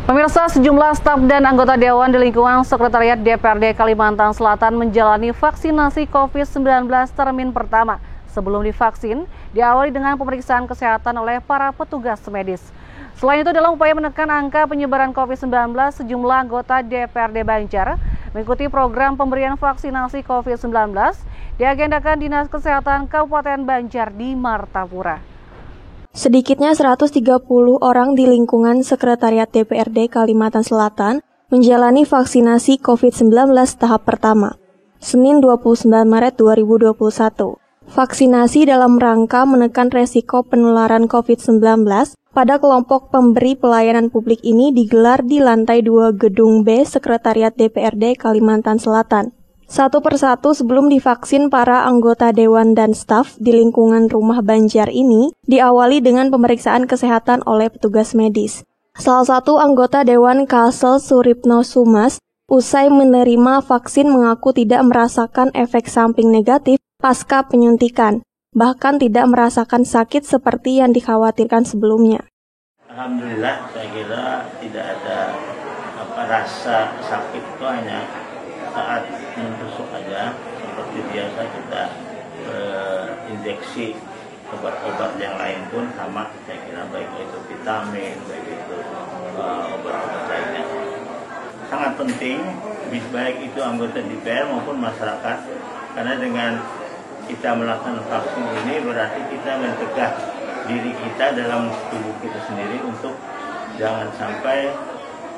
Pemirsa, sejumlah staf dan anggota Dewan di lingkungan Sekretariat DPRD Kalimantan Selatan menjalani vaksinasi COVID-19 termin pertama. Sebelum divaksin, diawali dengan pemeriksaan kesehatan oleh para petugas medis. Selain itu, dalam upaya menekan angka penyebaran COVID-19, sejumlah anggota DPRD Banjar mengikuti program pemberian vaksinasi COVID-19 diagendakan Dinas Kesehatan Kabupaten Banjar di Martapura. Sedikitnya 130 orang di lingkungan Sekretariat DPRD Kalimantan Selatan menjalani vaksinasi COVID-19 tahap pertama, Senin 29 Maret 2021. Vaksinasi dalam rangka menekan resiko penularan COVID-19 pada kelompok pemberi pelayanan publik ini digelar di lantai 2 Gedung B Sekretariat DPRD Kalimantan Selatan. Satu persatu sebelum divaksin, para anggota dewan dan staf di lingkungan rumah Banjar ini diawali dengan pemeriksaan kesehatan oleh petugas medis. Salah satu anggota dewan Kalsel Suripno Sumas usai menerima vaksin mengaku tidak merasakan efek samping negatif pasca penyuntikan, bahkan tidak merasakan sakit seperti yang dikhawatirkan sebelumnya. Alhamdulillah, saya kira tidak ada rasa sakit, itu hanya saat menusuk aja, seperti biasa kita injeksi obat-obat yang lain pun sama, saya kira, baik itu vitamin, baik itu obat-obat lainnya. Sangat penting, baik itu anggota DPR maupun masyarakat, karena dengan kita melakukan vaksin ini berarti kita mencegah diri kita dalam tubuh kita sendiri untuk jangan sampai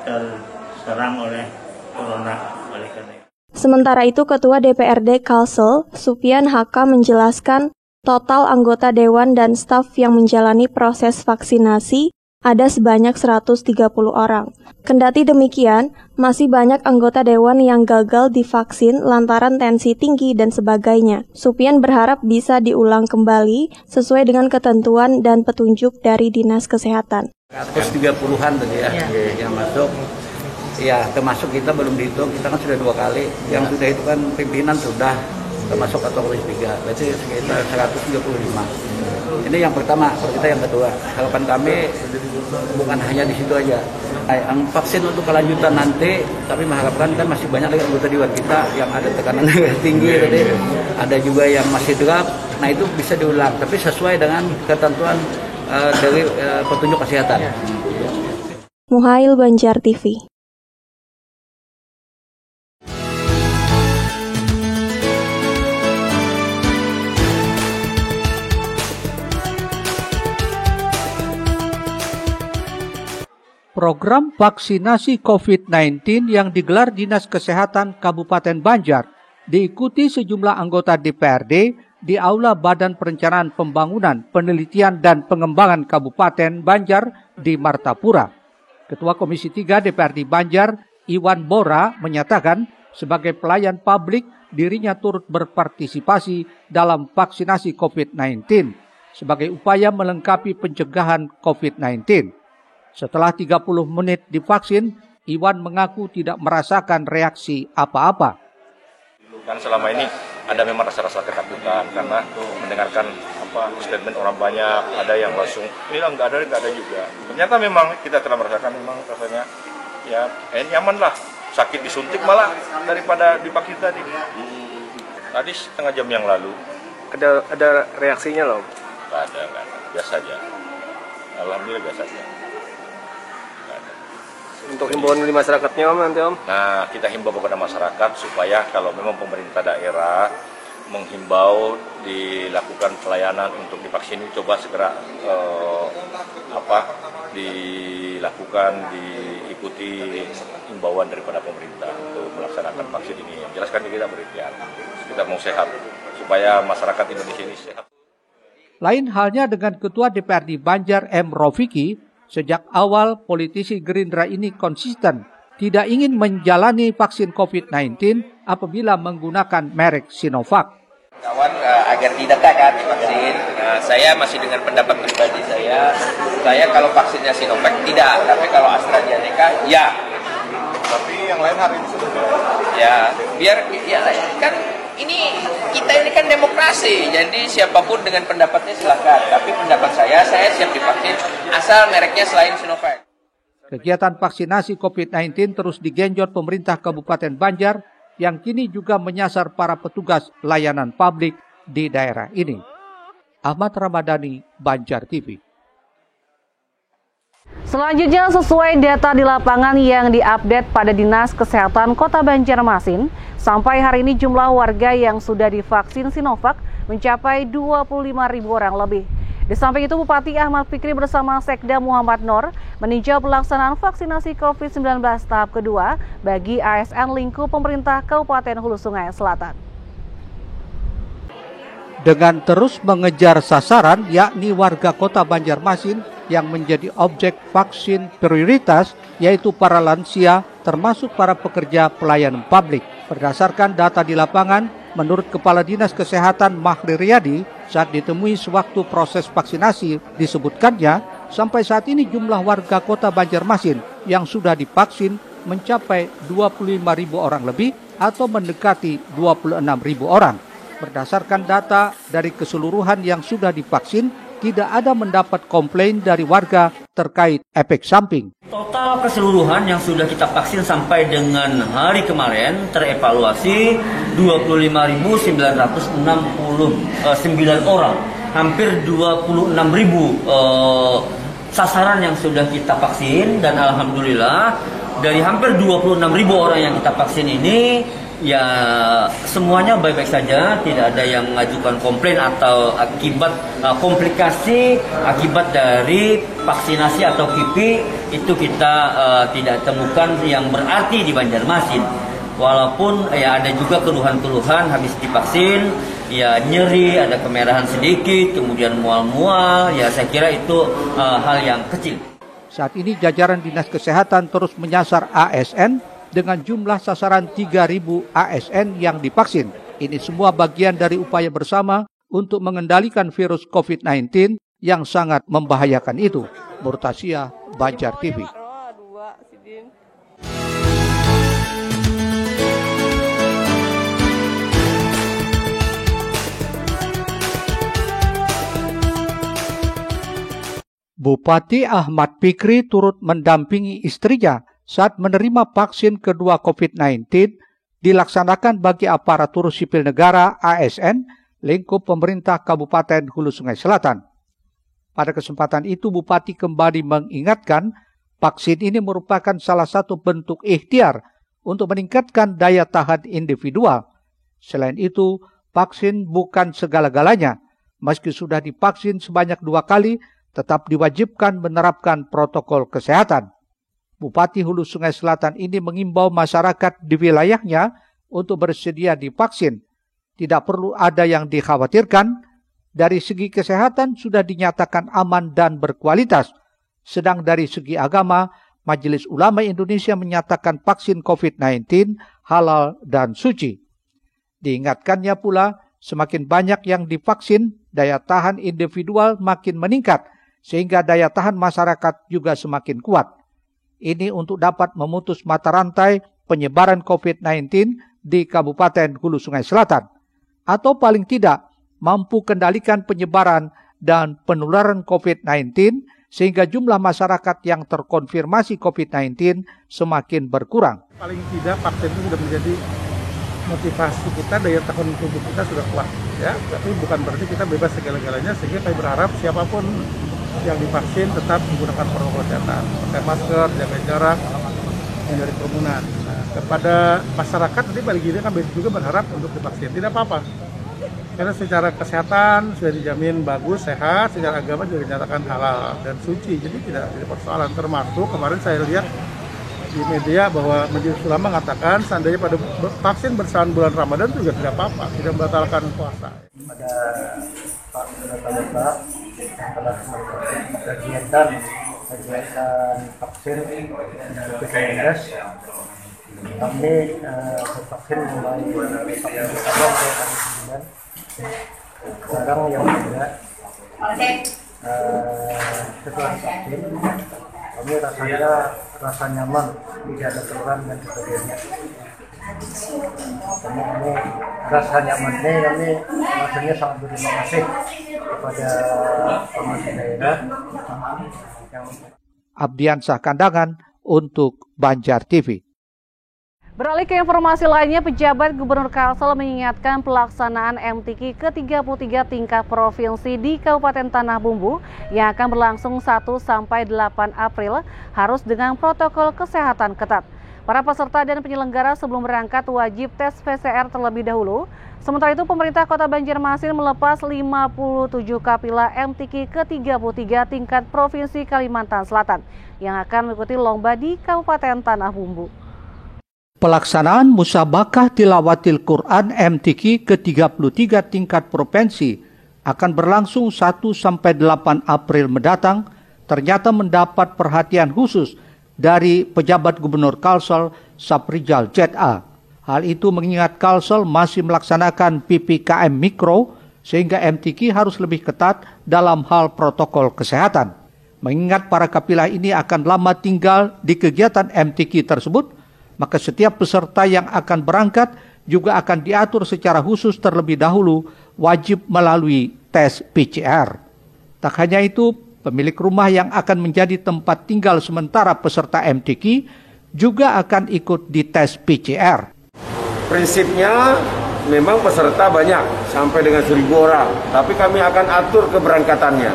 terserang oleh corona. Oleh karena itu. Sementara itu, Ketua DPRD Kalsel, Supian HK, menjelaskan total anggota dewan dan staf yang menjalani proses vaksinasi ada sebanyak 130 orang. Kendati demikian, masih banyak anggota dewan yang gagal divaksin lantaran tensi tinggi dan sebagainya. Supian berharap bisa diulang kembali sesuai dengan ketentuan dan petunjuk dari Dinas Kesehatan. 130-an tadi yang masuk. Ya, termasuk kita belum dihitung, kita kan sudah 2 kali. Yang sudah itu kan pimpinan sudah, termasuk atau komisi 3, berarti sekitar 135. Ini yang pertama, kalau kita yang kedua. Harapan kami bukan hanya di situ aja. Yang vaksin untuk kelanjutan nanti, kami mengharapkan kan masih banyak lagi anggota dewan kita yang ada tekanan tinggi tadi, ada juga yang masih draft. Nah, itu bisa diulang, tapi sesuai dengan ketentuan dari petunjuk kesehatan. Muhail, Banjar TV. Program vaksinasi COVID-19 yang digelar Dinas Kesehatan Kabupaten Banjar diikuti sejumlah anggota DPRD di Aula Badan Perencanaan Pembangunan, Penelitian dan Pengembangan Kabupaten Banjar di Martapura. Ketua Komisi 3 DPRD Banjar, Iwan Bora, menyatakan sebagai pelayan publik dirinya turut berpartisipasi dalam vaksinasi COVID-19 sebagai upaya melengkapi pencegahan COVID-19. Setelah 30 menit divaksin, Iwan mengaku tidak merasakan reaksi apa-apa. Kan selama ini ada memang rasa-rasa ketakutan karena mendengarkan statement orang banyak, ada yang langsung bilang nggak ada juga. Ternyata memang kita telah merasakan memang rasanya ya nyaman lah, sakit disuntik malah daripada divaksin tadi. Tadi setengah jam yang lalu. Ada reaksinya loh? Nggak ada, biasa aja. Alhamdulillah biasa aja. Untuk himbauan di masyarakatnya nanti Om? Nah, kita himbau kepada masyarakat supaya kalau memang pemerintah daerah menghimbau dilakukan pelayanan untuk divaksin, coba segera dilakukan, diikuti himbauan daripada pemerintah untuk melaksanakan vaksin ini. Jelaskan kita berikhtiar, kita mau sehat supaya masyarakat Indonesia ini sehat. Lain halnya dengan Ketua DPRD Banjar M. Rofiki. Sejak awal, politisi Gerindra ini konsisten tidak ingin menjalani vaksin COVID-19 apabila menggunakan merek Sinovac. Kawan agar tidak kan vaksin, saya masih dengan pendapat pribadi saya kalau vaksinnya Sinovac tidak, tapi kalau AstraZeneca ya. Tapi yang lain hari ini sudah. Ya, biar ya kan kita ini kan demokrasi, jadi siapapun dengan pendapatnya silakan. Tapi pendapat saya siap divaksin asal mereknya selain Sinovac. Kegiatan vaksinasi COVID-19 terus digenjot pemerintah Kabupaten Banjar yang kini juga menyasar para petugas layanan publik di daerah ini. Ahmad Ramadhani, Banjar TV. Selanjutnya, sesuai data di lapangan yang diupdate pada Dinas Kesehatan Kota Banjarmasin, sampai hari ini jumlah warga yang sudah divaksin Sinovac mencapai 25.000 orang lebih. Di samping itu, Bupati Ahmad Fikri bersama Sekda Muhammad Nur meninjau pelaksanaan vaksinasi COVID-19 tahap kedua bagi ASN lingkup pemerintah Kabupaten Hulu Sungai Selatan. Dengan terus mengejar sasaran, yakni warga Kota Banjarmasin yang menjadi objek vaksin prioritas, yaitu para lansia, termasuk para pekerja pelayanan publik. Berdasarkan data di lapangan, menurut Kepala Dinas Kesehatan Mahri Riyadi, saat ditemui sewaktu proses vaksinasi disebutkannya, sampai saat ini jumlah warga Kota Banjarmasin yang sudah divaksin mencapai 25.000 orang lebih atau mendekati 26.000 orang. Berdasarkan data dari keseluruhan yang sudah divaksin, tidak ada mendapat komplain dari warga terkait efek samping. Total keseluruhan yang sudah kita vaksin sampai dengan hari kemarin terevaluasi 25.969 orang. Hampir 26.000 sasaran yang sudah kita vaksin, dan alhamdulillah dari hampir 26.000 orang yang kita vaksin ini ya semuanya baik-baik saja, tidak ada yang mengajukan komplain atau akibat komplikasi akibat dari vaksinasi atau KIPI itu kita tidak temukan yang berarti di Banjarmasin. Walaupun ya ada juga keluhan-keluhan habis divaksin, ya nyeri, ada kemerahan sedikit, kemudian mual-mual, ya saya kira itu hal yang kecil. Saat ini jajaran Dinas Kesehatan terus menyasar ASN dengan jumlah sasaran 3.000 ASN yang divaksin. Ini semua bagian dari upaya bersama untuk mengendalikan virus COVID-19 yang sangat membahayakan itu. Murtasia, Banjar TV. Bupati Ahmad Fikri turut mendampingi istrinya saat menerima vaksin kedua COVID-19 dilaksanakan bagi aparatur sipil negara ASN lingkup pemerintah Kabupaten Hulu Sungai Selatan. Pada kesempatan itu, Bupati kembali mengingatkan vaksin ini merupakan salah satu bentuk ikhtiar untuk meningkatkan daya tahan individual. Selain itu, vaksin bukan segala-galanya. Meski sudah divaksin sebanyak 2 kali, tetap diwajibkan menerapkan protokol kesehatan. Bupati Hulu Sungai Selatan ini mengimbau masyarakat di wilayahnya untuk bersedia divaksin. Tidak perlu ada yang dikhawatirkan. Dari segi kesehatan sudah dinyatakan aman dan berkualitas. Sedang dari segi agama, Majelis Ulama Indonesia menyatakan vaksin COVID-19 halal dan suci. Diingatkannya pula, semakin banyak yang divaksin, daya tahan individual makin meningkat, sehingga daya tahan masyarakat juga semakin kuat. Ini untuk dapat memutus mata rantai penyebaran COVID-19 di Kabupaten Hulu Sungai Selatan. Atau paling tidak, mampu kendalikan penyebaran dan penularan COVID-19 sehingga jumlah masyarakat yang terkonfirmasi COVID-19 semakin berkurang. Paling tidak vaksin itu sudah menjadi motivasi kita, daya tahan tubuh kita sudah kuat. Ya, tapi bukan berarti kita bebas segala-galanya, sehingga kami berharap siapapun yang divaksin tetap menggunakan protokol kesehatan, pakai masker, jaga jarak, hindari kerumunan. Nah, kepada masyarakat nanti paling gini kan juga berharap untuk divaksin, tidak apa-apa. Karena secara kesehatan sudah dijamin bagus, sehat, secara agama juga dinyatakan halal dan suci, jadi tidak persoalan. Termasuk kemarin saya lihat di media bahwa Majelis Ulama mengatakan seandainya pada vaksin bersamaan bulan Ramadan juga tidak apa-apa, tidak membatalkan puasa. Pada Pak Bapak telah kegiatan vaksin COVID-19, kami bervaksin mulai vaksin sekarang yang kedua. Setelah vaksin kami rasa nyaman, tidak ada keluhan dan sebagainya. Kami rasa nyamannya, kami rasanya sangat berterima kasih kepada pemerintah daerah. Abdiansah Kandangan, untuk Banjar TV. Beralih ke informasi lainnya, pejabat Gubernur Kalsel mengingatkan pelaksanaan MTQ ke-33 tingkat provinsi di Kabupaten Tanah Bumbu yang akan berlangsung 1-8 April harus dengan protokol kesehatan ketat. Para peserta dan penyelenggara sebelum berangkat wajib tes PCR terlebih dahulu. Sementara itu, pemerintah Kota Banjarmasin melepas 57 kafilah MTQ ke-33 tingkat provinsi Kalimantan Selatan yang akan mengikuti lomba di Kabupaten Tanah Bumbu. Pelaksanaan Musabakah Tilawatil Quran MTQ ke-33 tingkat provinsi akan berlangsung 1-8 April mendatang ternyata mendapat perhatian khusus dari pejabat Gubernur Kalsel Saprijal ZA. Hal itu mengingat Kalsel masih melaksanakan PPKM Mikro sehingga MTQ harus lebih ketat dalam hal protokol kesehatan. Mengingat para kafilah ini akan lama tinggal di kegiatan MTQ tersebut, maka setiap peserta yang akan berangkat juga akan diatur secara khusus terlebih dahulu wajib melalui tes PCR. Tak hanya itu, pemilik rumah yang akan menjadi tempat tinggal sementara peserta MTQ juga akan ikut di tes PCR. Prinsipnya memang peserta banyak, sampai dengan 1.000 orang, tapi kami akan atur keberangkatannya.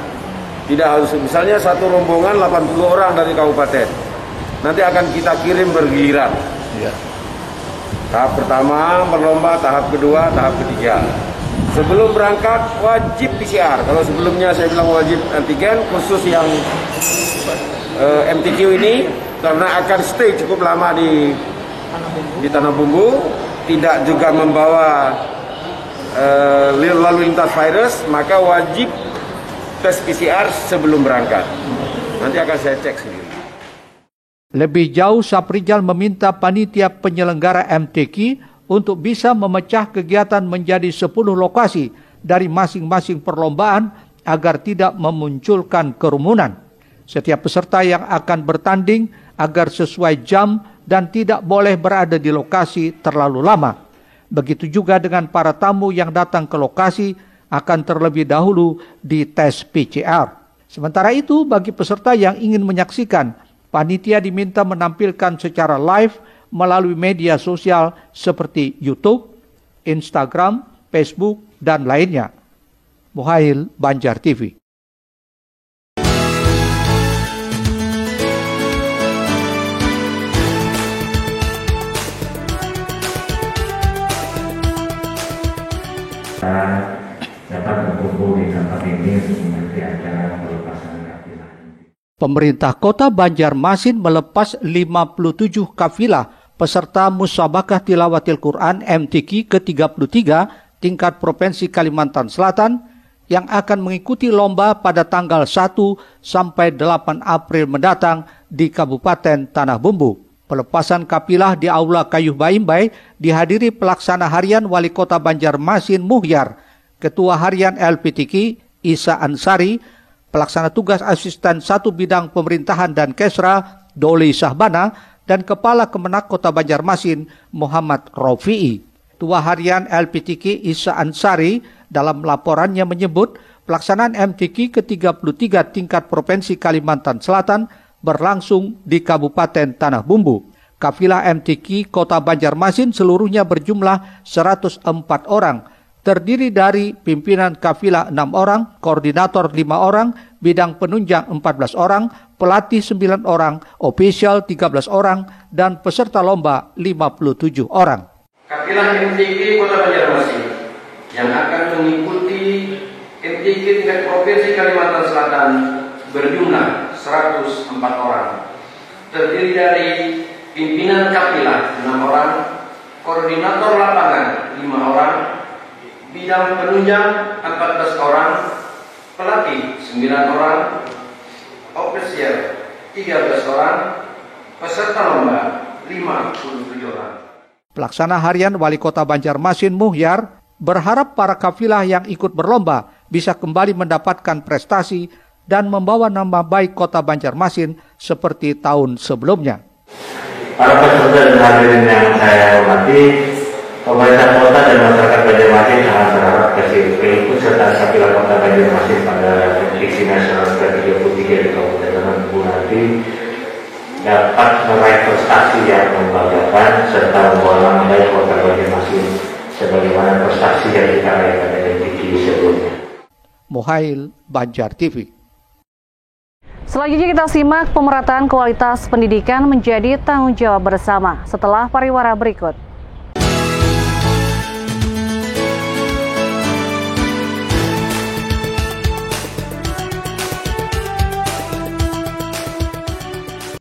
Tidak harus, misalnya satu rombongan 80 orang dari kabupaten. Nanti akan kita kirim bergiliran. Ya. Tahap pertama berlomba, tahap kedua, tahap ketiga. Sebelum berangkat wajib PCR. Kalau sebelumnya saya bilang wajib antigen, khusus yang MTQ ini karena akan stay cukup lama di Tanah Bumbu, tidak juga membawa lalu lintas virus, maka wajib tes PCR sebelum berangkat. Nanti akan saya cek sendiri. Lebih jauh, Saprijal meminta panitia penyelenggara MTQ untuk bisa memecah kegiatan menjadi 10 lokasi dari masing-masing perlombaan agar tidak memunculkan kerumunan. Setiap peserta yang akan bertanding agar sesuai jam dan tidak boleh berada di lokasi terlalu lama. Begitu juga dengan para tamu yang datang ke lokasi akan terlebih dahulu dites PCR. Sementara itu, bagi peserta yang ingin menyaksikan, panitia diminta menampilkan secara live melalui media sosial seperti YouTube, Instagram, Facebook, dan lainnya. Muhail, Banjar TV. Dapat berkumpul di tempat ini untuk mengikuti acara pelepasan kafilah. Pemerintah Kota Banjarmasin melepas 57 kafilah peserta Musabakah Tilawatil Quran MTQ ke-33 tingkat Provinsi Kalimantan Selatan yang akan mengikuti lomba pada tanggal 1 sampai 8 April mendatang di Kabupaten Tanah Bumbu. Pelepasan kafilah di Aula Kayuh Baimbai dihadiri pelaksana harian Wali Kota Banjarmasin Muhyar, Ketua Harian LPTQ Isa Ansari, Pelaksana Tugas Asisten 1 Bidang Pemerintahan dan Kesra Doli Sahbana, dan Kepala Kemenak Kota Banjarmasin Muhammad Rofi'i. Ketua Harian LPTQ Isa Ansari dalam laporannya menyebut pelaksanaan MTQ ke-33 tingkat Provinsi Kalimantan Selatan berlangsung di Kabupaten Tanah Bumbu. Kafilah MTQ Kota Banjarmasin seluruhnya berjumlah 104 orang, terdiri dari pimpinan kafilah 6 orang, koordinator 5 orang, bidang penunjang 14 orang, pelatih 9 orang, ofisial 13 orang, dan peserta lomba 57 orang. Kafilah MTQ Kota Banjarmasin yang akan mengikuti MTQ tingkat Provinsi Kalimantan Selatan berjumlah 104 orang, terdiri dari pimpinan kafilah 6 orang, koordinator lapangan 5 orang, bidang penunjang 14 orang, pelatih 9 orang, ofisial 13 orang, peserta lomba 57 orang. Pelaksana harian Wali Kota Banjarmasin Muhyar berharap para kafilah yang ikut berlomba bisa kembali mendapatkan prestasi dan membawa nama baik Kota Banjarmasin seperti tahun sebelumnya. Para peserta dan hadirin yang saya hormati, pemerintah kota dan masyarakat Banjarmasin sangat berharap keikutsertaan kafilah Kota Banjarmasin pada MTQ nasional ke-33 di Kabupaten Tanah Bumbu nanti dapat meraih prestasi yang membanggakan serta membawa medali Kota Banjarmasin sebagaimana prestasi yang kita raih pada MTQ sebelumnya. Mohail, Banjar TV. Selanjutnya kita simak pemerataan kualitas pendidikan menjadi tanggung jawab bersama setelah pariwara berikut.